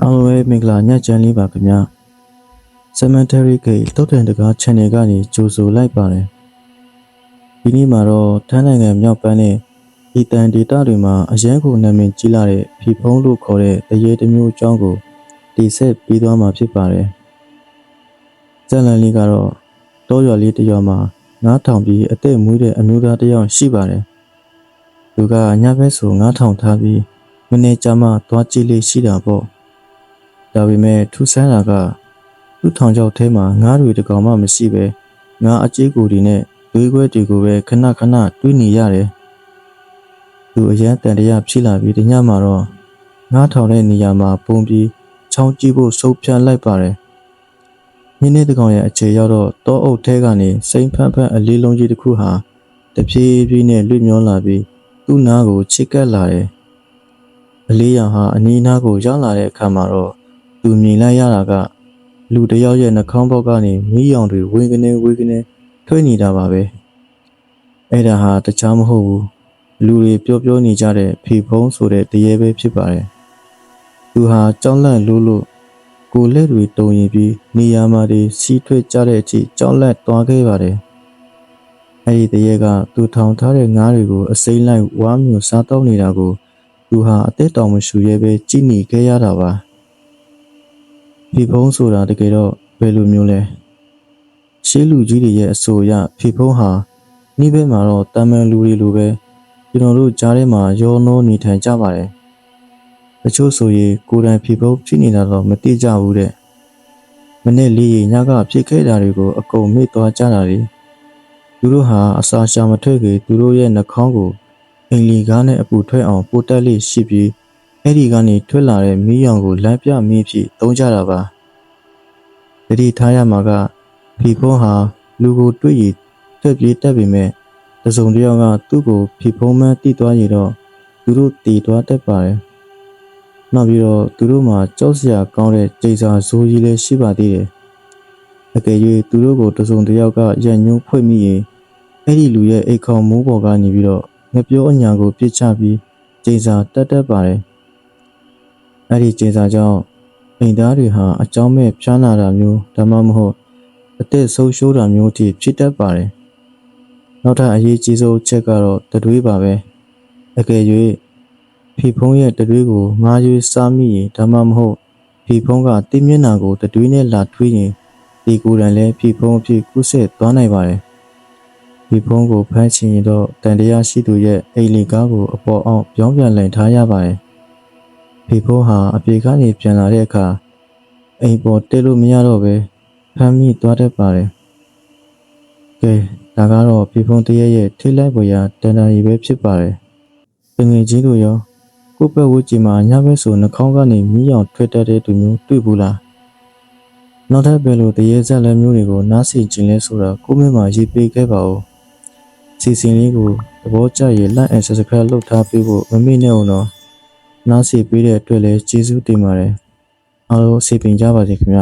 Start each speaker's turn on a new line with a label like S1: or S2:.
S1: အားလုံးပဲမင်္ဂလာညချမ်းလေးပါခင်ဗျာ Cemetery Gate တုတ်တန်တကား channel ကနေကြိုဆိုလိုက်ပါတယ်ဒီနေ့မှာတော့ထိုင်းနိုင်ငံမြောက်ပိုင်းနဲ့ဤတန်ဒေတာတွေမှာအရန်ကိုနာမည်ကြီးလာတဲ့ဖီဖုံးလို့ခေါ်တဲ့တရေတစ်မျိုးအကြောင်းကိုတိဆက်ပြီးသွားမှာဖြစ်ပါတယ်ဇက်လန်လေးကတော့တောရွာလေးတစ်ရွာမှာနားထောင်ပြီးအသက်မွေးတဲ့အမျိုးသားတစ်ယောက်ရှိပါတယ်သူကညဘက်ဆိုနားထောင်ထားပြီးမနေ့ကျမှသွားကြည့်လေးရှိတာပေါ့ဒါပေမဲ့ထူးဆန်းတာကသူ့ထောင်ချောက်ထဲမှာငါးတွေတကောင်မှမရှိပဲငါးအကြေးကိုတွေနဲ့သွေးခွဲတွေကိုပဲခဏခဏတွေးနေရတယ်။သူအရန်တန်တရာဖြစ်လာပြီးတညမှာတော့ငါးထောင်တဲ့နေရာမှာပုံပြီးချောင်းကြည့်ဖို့စုပ်ဖြန့်လိုက်ပါတယ်။ညနေတကောင်ရဲ့အခြေရောက်တော့တောအုပ်ထဲကနေစိမ့်ဖန့်ဖန့်အလေးလုံးကြီးတစ်ခုဟာတဖြည်းဖြည်းနဲ့လွင့်မျောလာပြီးသူ့နားကိုချစ်ကပ်လာတယ်။အလေးရောင်ဟာအနီးနားကိုရောက်လာတဲ့အခါမှာတော့သူမြင်လိုက်ရတာကလူတစ်ယောက်ရဲ့နှာခေါင်းပေါက်ကနေမီးရောင်တွေဝေးကနေထွက်နေတာပါပဲအဲ့ဒါဟာတခြားမဟုတ်ဘူးလူတွေပြောနေကြတဲ့ဖီဖုံးဆိုတဲ့တရေပဲဖြစ်ပါတယ်သူဟာကြောက်လန့်လို့ကိုလက်တွေတုံရင်ပြီးနေရာမှာတွေစီးထွက်ကြတဲ့အထိကြောက်လန့်သွားခဲ့ပါတယ်အဲ့ဒီတရေကသူထောင်ထားတဲ့ငါးတွေကိုအစိမ့်လိုက်ဝါမျိုးစားတော့နေတာကိုသူဟာအသက်တောင်မရှူရဲပဲကြည့်နေခဲ့ရတာပါဖီဖုံးဆိုတာတကယ်တော့ဘယ်လိုမျိုးလဲရှေးလူကြီးတွေရဲ့အဆိုအရဖီဖုံးဟာနှိဘက်မှာတော့တာမန်လူတွေလိုပဲကျွန်တော်တို့ကြားထဲမှာရောနှောနေထိုင်ကြပါတယ်တချို့ဆိုရင်ကိုယ်တိုင်ဖီဖုံးဖြစ်နေတာတော့မသိကြဘူးတဲ့မနေ့လေးညကဖြစ်ခဲ့တာတွေကိုအကုန်မေ့သွားကြတာလေသူတို့ဟာအစာရှာမထွက်ခင်သူတို့ရဲ့နှာခေါင်းကိုအင်လီကားနဲ့အပူထွက်အောင်ပို့တက်လေးရှိပြီးအဲ့ဒီကနေထွက်လာတဲ့မီးရောင်ကိုလမ်းပြမီးဖြစ်သုံးကြတာပါတတိထားရမှာကဖီဖုံးဟာလူကိုတွေ့ရထွက်ပြေးတတ်ပေမဲ့တစုံတစ်ယောက်ကသူ့ကိုဖီဖုံးမှန်းတိသွားရတော့သူတို့တည်သွားတတ်ပါတယ်နောက်ပြီးတော့သူတို့မှာကြောက်စရာကောင်းတဲ့ကြိမ်စာဇိုးကြီးလည်းရှိပါသေးတယ်အကယ်၍သူတို့ကိုတစုံတစ်ယောက်ကရန်ညှိုးဖွင့်မိရင်အဲ့ဒီလူရဲ့အိတ်ခေါင်မိုးပေါ်ကနေပြီးတော့ငပြောအညာကိုပြစ်ချပြီးကြိမ်စာတတ်ပါတယ်အဲ့ဒီကြိမ်စာကြောင့်အိမ်သားတွေဟာအကြောင်းမဲ့ဖျားနာတာမျိုးဒါမှမဟုတ်အသက်ဆုံးရှုံးတာမျိုးအထိဖြစ်တတ်ပါတယ်နောက်ထပ်အရေးကြီးဆုံးအချက်ကတော့တတွေးပါပဲအကယ်၍ဖီဖုံးရဲ့တတွေးကိုငားရွေးစားမိရင်ဒါမှမဟုတ်ဖီဖုံးကတင်းမျက်နှာကိုတတွေးနဲ့လာထွေးရင်ဒီကိုယ်တိုင်လည်းဖီဖုံးအဖြစ်ကူးဆက်သွားနိုင်ပါတယ်ဖီဖုံးကိုဖမ်းချင်ရင်တော့တန်တရားရှိသူရဲ့အိမ်လီကားကိုအပေါ်အောင်ပြောင်းပြန်လှန်ထားရပါတယ်ဖီဖုံးဟာအပြေကနေပြန်လာတဲ့အခါအိမ်ပေါ်တက်လို့မရတော့ပဲဖမ်းမိသွားတတ်ပါတယ်ကဲဒါကတော့ဖီဖုံးတရရဲ့ထိလိုက်ပေါ်ရာတန်တာရီပဲဖြစ်ပါတယ်ငွေကြီးတို့ရောကိုယ့်ဘက်ဝကြီးမှာညဘက်ဆိုနှာခေါင်းကနေမီးရောင်ထွက်တတ်တဲ့သူမျိုးတွေ့ဘူးလားနောက်ထပ်ဘယ်လိုတရေဆက်လက်မျိုးတွေကိုနားဆင်ခြင်းလဲဆိုတာကိုယ့်မျက်မှာရေးပေးခဲ့ပါဦးစီစဉ်လေးကိုသဘောကျရင် like and subscribe လုပ်ထားပေးဖို့မမေ့နဲ့အောင်တော့နားဆင်ပေးတဲ့အတွက်လည်းကျေးဇူးတင်ပါတယ်အားလုံးစိတ်ပင်ကြပါစေခင်ဗျ